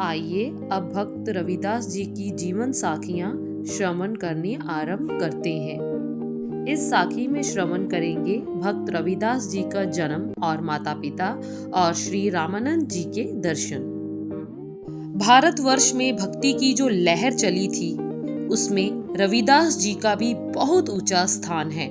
आइए अब भक्त रविदास जी की जीवन साखियां श्रवण करने आरंभ करते हैं। इस साखी में श्रवण करेंगे भक्त रविदास जी का जन्म और माता पिता और श्री रामानंद जी के दर्शन। भारतवर्ष में भक्ति की जो लहर चली थी उसमें रविदास जी का भी बहुत ऊंचा स्थान है।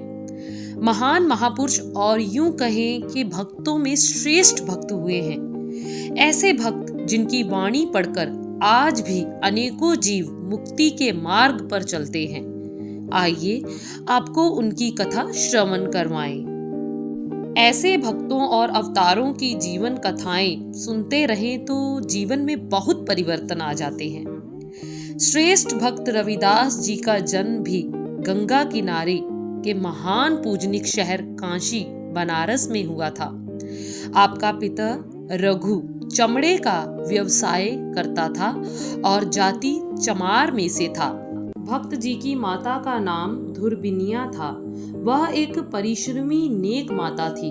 महान महापुरुष और यूं कहें कि भक्तों में श्रेष्ठ भक्त हुए हैं। ऐसे भक्त जिनकी वाणी पढ़कर आज भी अनेकों जीव मुक्ति के मार्ग पर चलते हैं। आइए आपको उनकी कथा श्रवण करवाएं। ऐसे भक्तों और अवतारों की जीवन कथाएं सुनते रहें तो जीवन में बहुत परिवर्तन आ जाते हैं। श्रेष्ठ भक्त रविदास जी का जन्म भी गंगा किनारे के महान पूजनिक शहर काशी बनारस में हुआ था। आपका पिता रघु चमड़े का व्यवसाय करता था और जाति चमार में से था। भक्त जी की माता का नाम धुरबिनिया था। वह एक परिश्रमी नेक माता थी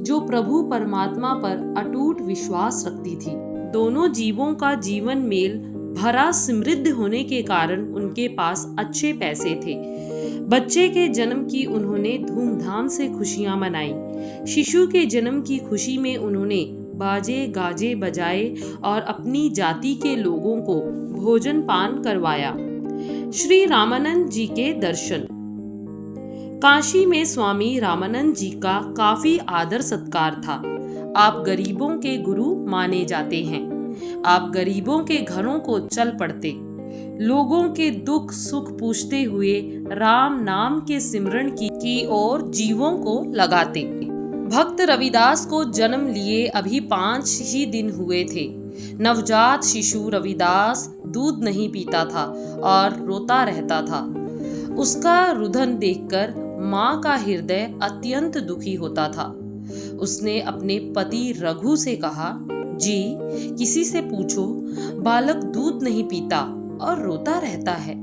जो प्रभु परमात्मा पर अटूट विश्वास रखती थी। दोनों जीवों का जीवन मेल भरा समृद्ध होने के कारण उनके पास अच्छे पैसे थे। बच्चे के जन्म की उन्होंने धूमधाम से खुशियां मनाई। शिशु के जन्म की खुशी में उन्होंने बाजे गाजे बजाए और अपनी जाति के लोगों को भोजन पान करवाया। श्री रामानंद जी के दर्शन। काशी में स्वामी रामानंद जी का काफी आदर सत्कार था। आप गरीबों के गुरु माने जाते हैं। आप गरीबों के घरों को चल पड़ते, लोगों के दुख सुख पूछते हुए राम नाम के सिमरन की ओर जीवों को लगाते। भक्त रविदास को जन्म लिए अभी 5 ही दिन हुए थे। नवजात शिशु रविदास दूध नहीं पीता था और रोता रहता था। उसका रुदन देखकर माँ का हृदय अत्यंत दुखी होता था। उसने अपने पति रघु से कहा, जी किसी से पूछो, बालक दूध नहीं पीता और रोता रहता है,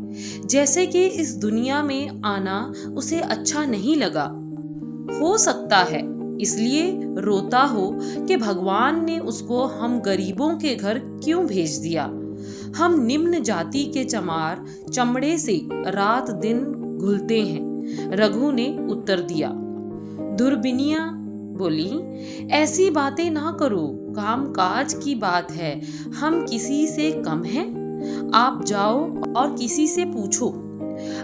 जैसे कि इस दुनिया में आना उसे अच्छा नहीं लगा। हो सकता है इसलिए रोता हो कि भगवान ने उसको हम गरीबों के घर क्यों भेज दिया। हम निम्न जाति के चमार चमड़े से रात दिन घुलते हैं, रघु ने उत्तर दिया। धुरबिनिया बोली, ऐसी बातें ना करो, कामकाज की बात है, हम किसी से कम हैं? आप जाओ और किसी से पूछो।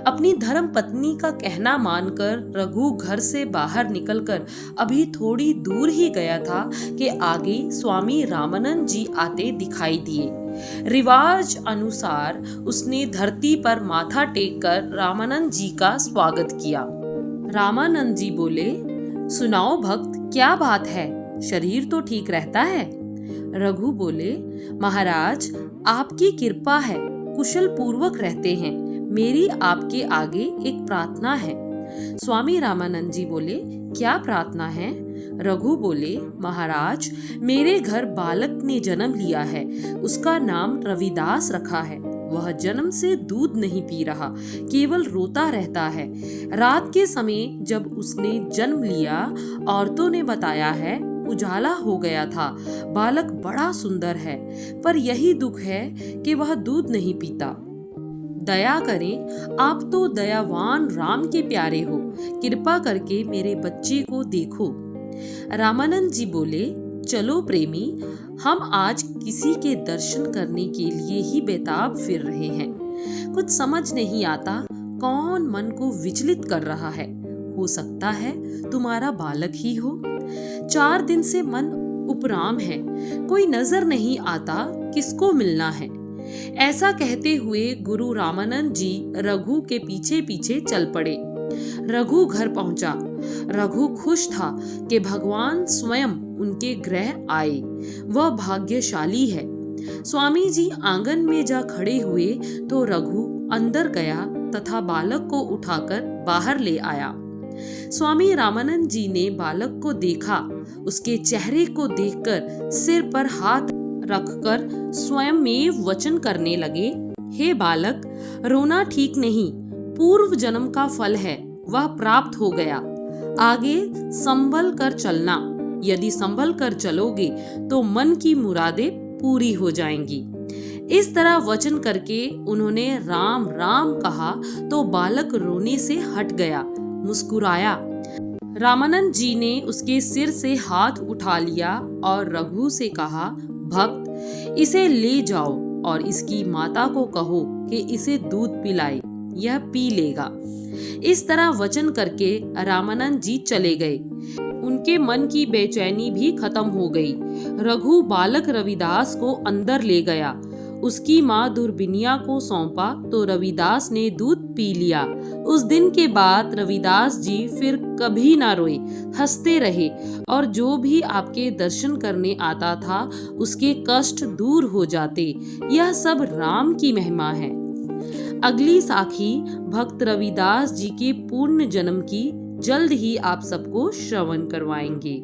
अपनी धर्म पत्नी का कहना मानकर रघु घर से बाहर निकलकर अभी थोड़ी दूर ही गया था कि आगे स्वामी रामानंद जी आते दिखाई दिए। रिवाज अनुसार उसने धरती पर माथा टेककर रामानंद जी का स्वागत किया। रामानंद जी बोले, सुनाओ भक्त, क्या बात है, शरीर तो ठीक रहता है? रघु बोले, महाराज आपकी कृपा है, कुशल पूर्वक रहते हैं। मेरी आपके आगे एक प्रार्थना है। स्वामी रामानंद जी बोले, क्या प्रार्थना है? रघु बोले, महाराज मेरे घर बालक ने जन्म लिया है, उसका नाम रविदास रखा है। वह जन्म से दूध नहीं पी रहा, केवल रोता रहता है। रात के समय जब उसने जन्म लिया, औरतों ने बताया है उजाला हो गया था। बालक बड़ा सुंदर है, पर यही दुख है कि वह दूध नहीं पीता। दया करें, आप तो दयावान राम के प्यारे हो, कृपा करके मेरे बच्चे को देखो। रामानंद जी बोले, चलो प्रेमी, हम आज किसी के दर्शन करने के लिए ही बेताब फिर रहे हैं। कुछ समझ नहीं आता कौन मन को विचलित कर रहा है। हो सकता है तुम्हारा बालक ही हो। 4 दिन से मन उपराम है, कोई नजर नहीं आता किसको मिलना है। ऐसा कहते हुए गुरु रामानंद जी रघु के पीछे पीछे चल पड़े। रघु घर पहुंचा। रघु खुश था कि भगवान स्वयं उनके गृह आए। वह भाग्यशाली है। स्वामी जी आंगन में जा खड़े हुए तो रघु अंदर गया तथा बालक को उठाकर बाहर ले आया। स्वामी रामानंद जी ने बालक को देखा। उसके चेहरे को देखकर सिर पर हाथ रखकर स्वयं में वचन करने लगे, हे बालक, रोना ठीक नहीं, पूर्व जन्म का फल है, वह प्राप्त हो गया। आगे संभल कर चलना, यदि संभल कर चलोगे तो मन की मुरादें पूरी हो जाएंगी। इस तरह वचन करके उन्होंने राम राम कहा तो बालक रोने से हट गया, मुस्कुराया। रामानंद जी ने उसके सिर से हाथ उठा लिया और रघु से कहा, भक्त, इसे ले जाओ और इसकी माता को कहो कि इसे दूध पिलाए, यह पी लेगा। इस तरह वचन करके रामानंद जी चले गए। उनके मन की बेचैनी भी खत्म हो गई। रघु बालक रविदास को अंदर ले गया, उसकी माँ दुर्बिनिया को सौंपा तो रविदास ने दूध पी लिया। उस दिन के बाद रविदास जी फिर कभी ना रोए, हंसते रहे और जो भी आपके दर्शन करने आता था उसके कष्ट दूर हो जाते। यह सब राम की महिमा है। अगली साखी भक्त रविदास जी के पूर्ण जन्म की जल्द ही आप सबको श्रवण करवाएंगे।